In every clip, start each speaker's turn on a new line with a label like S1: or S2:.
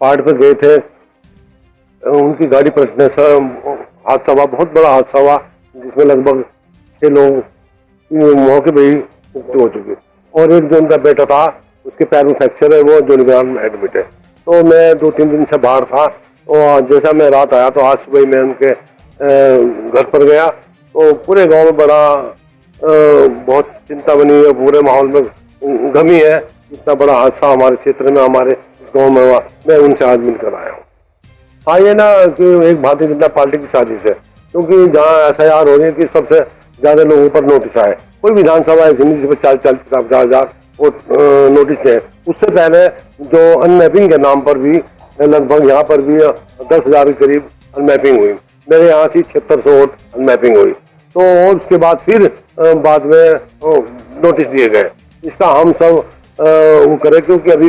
S1: पहाड़ पर गए थे, उनकी गाड़ी पलटने से हादसा हुआ, बहुत बड़ा हादसा हुआ, जिसमें लगभग 6 लोग मौके पर ही मृत्यु हो चुकी। और एक जो उनका बेटा था, उसके पैर में फ्रैक्चर है, वो जोनीग्राम में एडमिट है। तो मैं 2-3 दिन से बाहर था, और जैसा मैं रात आया तो आज सुबह मैं उनके घर पर गया, तो पूरे गांव में बड़ा बहुत चिंता बनी है, पूरे माहौल में गमी है। इतना बड़ा हादसा हमारे क्षेत्र में, हमारे इस गाँव में हुआ। मैं उनसे आज मिलकर आया हूँ। हाँ, ये ना कि एक भारतीय जनता पार्टी की साजिश है, क्योंकि जहाँ SIR हो रही है कि सबसे ज़्यादा लोगों पर नोटिस आए। कोई विधानसभा ऐसी नहीं जिस पर 40-50 हजार नोटिस दें। उससे पहले जो अनमैपिंग के नाम पर भी लगभग यहाँ पर भी 10,000 के करीब अनमैपिंग हुई। मेरे यहाँ से 7600 वोट अनमैपिंग हुई। तो और उसके बाद फिर बाद में नोटिस दिए गए। इसका हम सब वो करें, क्योंकि अभी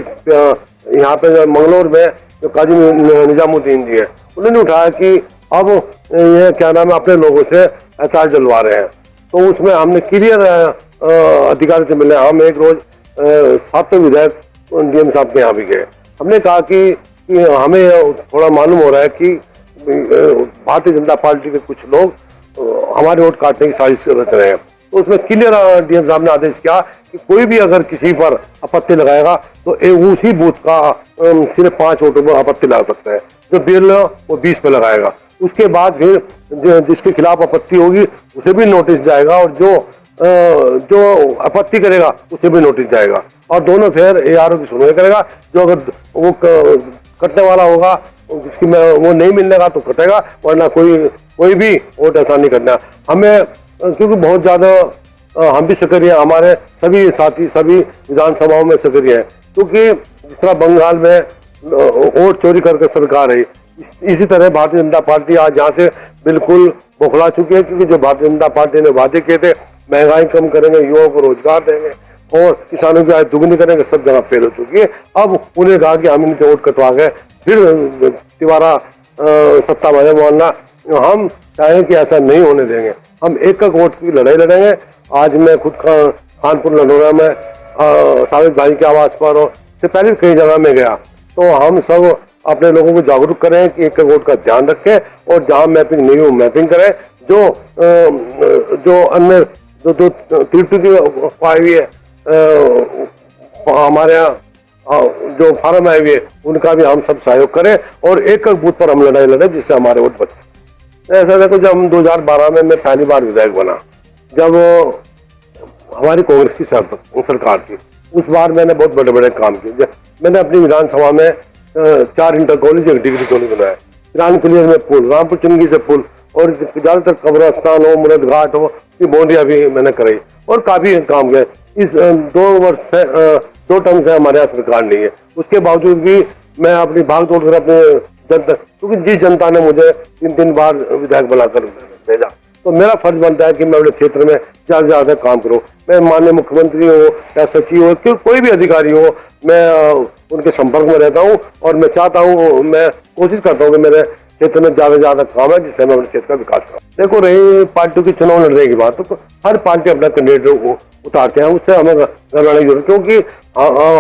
S1: यहाँ पे मंगलौर में जो काजी निजामुद्दीन जी है, उन्होंने उठाया कि अब ये क्या नाम है, अपने लोगों से SIR डलवा रहे हैं। तो उसमें हमने क्लियर अधिकारी से मिले। हम एक रोज 7 विधायक DM साहब के यहाँ भी गए। हमने कहा कि हमें थोड़ा मालूम हो रहा है कि भारतीय जनता पार्टी के कुछ लोग हमारे वोट काटने की साजिश रच रहे हैं। तो उसमें क्लियर DM साहब ने आदेश किया कि कोई भी अगर किसी पर आपत्ति लगाएगा तो उसी बूथ का सिर्फ 5 वोटों पर आपत्ति लगा सकता है। जो बिल वो 20 पे लगाएगा। उसके बाद फिर जिसके खिलाफ आपत्ति होगी उसे भी नोटिस जाएगा, और जो आपत्ति करेगा उसे भी नोटिस जाएगा, और दोनों फिर ARO की सुनवाई करेगा। जो अगर वो कटने वाला होगा, उसकी वो नहीं मिलने का तो कटेगा, वरना कोई भी वोट ऐसा नहीं करना हमें। क्योंकि बहुत ज़्यादा हम भी सक्रिय, हमारे सभी साथी सभी विधानसभाओं में सक्रिय हैं। क्योंकि जिस तरह बंगाल में वोट चोरी करके सरकार है, इसी तरह भारतीय जनता पार्टी आज यहाँ से बिल्कुल बौखला चुकी है। क्योंकि जो भारतीय जनता पार्टी ने वादे किए थे, महंगाई कम करेंगे, युवाओं को रोजगार देंगे और किसानों की आय दुगनी करेंगे, सब जगह फेल हो चुकी है। अब उन्हें कहा कि हम इनके वोट कटवा गए, फिर दोबारा सत्ता में बोलना, हम चाहें कि ऐसा नहीं होने देंगे। हम एक वोट की लड़ाई लड़ेंगे। आज मैं खुद खानपुर लडोरा में साबित भाई के आवास पर और से पहले कई जगह में गया। तो हम सब अपने लोगों को जागरूक करें कि एक वोट का ध्यान रखें, और जहाँ मैपिंग नहीं हो मैपिंग करें। जो अन्य जो त्रुटि आई हुई है हमारे यहाँ जो फार्म आई हुई है, उनका भी हम सब सहयोग करें, और एक बूथ पर हम लड़ाई लड़ें जिससे हमारे वोट बच। ऐसा देखो, जब हम 2012 में मैं पहली बार विधायक बना, जब हमारी कांग्रेस की सरकार थी, उस बार मैंने बहुत बड़े बड़े काम किए। मैंने अपनी विधानसभा में 4 इंटर कॉलेज, 1 डिग्री कॉलेज बनाया, किरान क्लियर में पुल, रामपुर चुनगी से पुल, और ज़्यादातर कब्रस्तान हो, मुरद घाट हो, ये बाउंड्रियाँ भी मैंने कराई, और काफ़ी काम किया। इस 2 टर्म से हमारे यहाँ सरकार नहीं है, उसके बावजूद भी मैं अपनी भाग दौड़ कर अपने जनता, क्योंकि जिस जनता ने मुझे 3 बार विधायक बनाकर भेजा, तो मेरा फर्ज बनता है कि मैं अपने क्षेत्र में ज़्यादा से ज़्यादा काम करूँ। मैं माननीय मुख्यमंत्री हो या सचिव हो, कोई भी अधिकारी हो, मैं उनके संपर्क में रहता हूँ, और मैं चाहता हूँ, मैं कोशिश करता हूँ कि मेरे क्षेत्र में ज़्यादा से ज़्यादा काम है, जिससे मैं अपने क्षेत्र का विकास करूँ। देखो, रही पार्टियों की चुनाव लड़ने की बात, तो हर पार्टी अपना कैंडिडेट उतारते हैं, उससे हमें घबराने की जरूरत, क्योंकि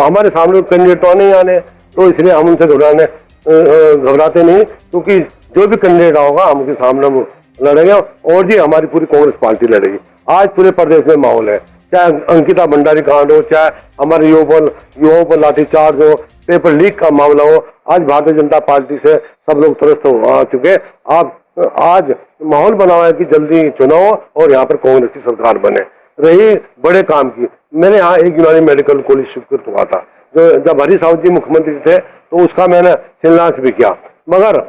S1: हमारे सामने कैंडिडेट तो नहीं आने, तो इसलिए हम उनसे घबराते नहीं, क्योंकि जो भी कैंडिडेट होगा हम उनके सामने लड़ेंगे, और जी हमारी पूरी कांग्रेस पार्टी लड़ेगी। आज पूरे प्रदेश में माहौल है, चाहे अंकिता भंडारी कांड हो, चाहे हमारे युवाओं पर लाठीचार्ज हो, पेपर लीक का मामला हो, आज भारतीय जनता पार्टी से सब लोग त्रस्त हो चुके। आज माहौल बना हुआ है कि जल्दी चुनाव और यहाँ पर कांग्रेस की सरकार बने। रही बड़े काम की, मेरे यहाँ एक यूनानी मेडिकल कॉलेज स्वीकृत हुआ था, जो जब हरीश रावत जी मुख्यमंत्री थे तो उसका मैंने शिलान्यास भी किया, मगर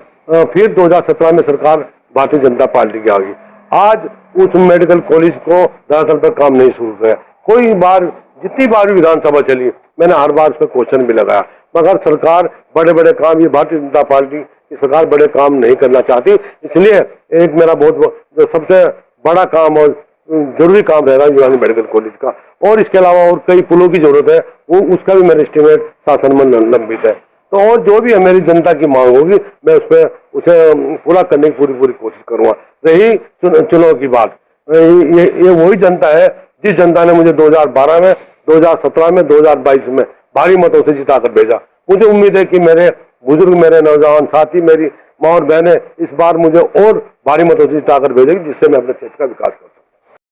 S1: फिर 2017 में सरकार भारतीय जनता पार्टी की आ गई। आज उस मेडिकल कॉलेज को धरातल पर काम नहीं शुरू किया। कोई बार, जितनी बार भी विधानसभा चली, मैंने हर बार उसका क्वेश्चन भी लगाया, मगर सरकार बड़े बड़े काम, ये भारतीय जनता पार्टी की सरकार बड़े काम नहीं करना चाहती। इसलिए एक मेरा बहुत जो सबसे बड़ा काम और जरूरी काम रहेगा यूनानी मेडिकल कॉलेज का, और इसके अलावा और कई पुलों की जरूरत है, वो उसका भी मेरा एस्टिमेट शासन में लंबित है। तो और जो भी मेरी जनता की मांग होगी, मैं उसे पूरा करने की पूरी कोशिश करूंगा। रही चुनाव की बात, ये वही जनता है जिस जनता ने मुझे 2012 में, 2017 में, 2022 में भारी मतों से जिताकर भेजा। मुझे उम्मीद है कि मेरे बुजुर्ग मेरे नौजवान साथी, मेरी माँ और बहनें इस बार मुझे और भारी मतों से जिताकर भेजेगी, जिससे मैं अपने क्षेत्र का विकास कर सकूँ।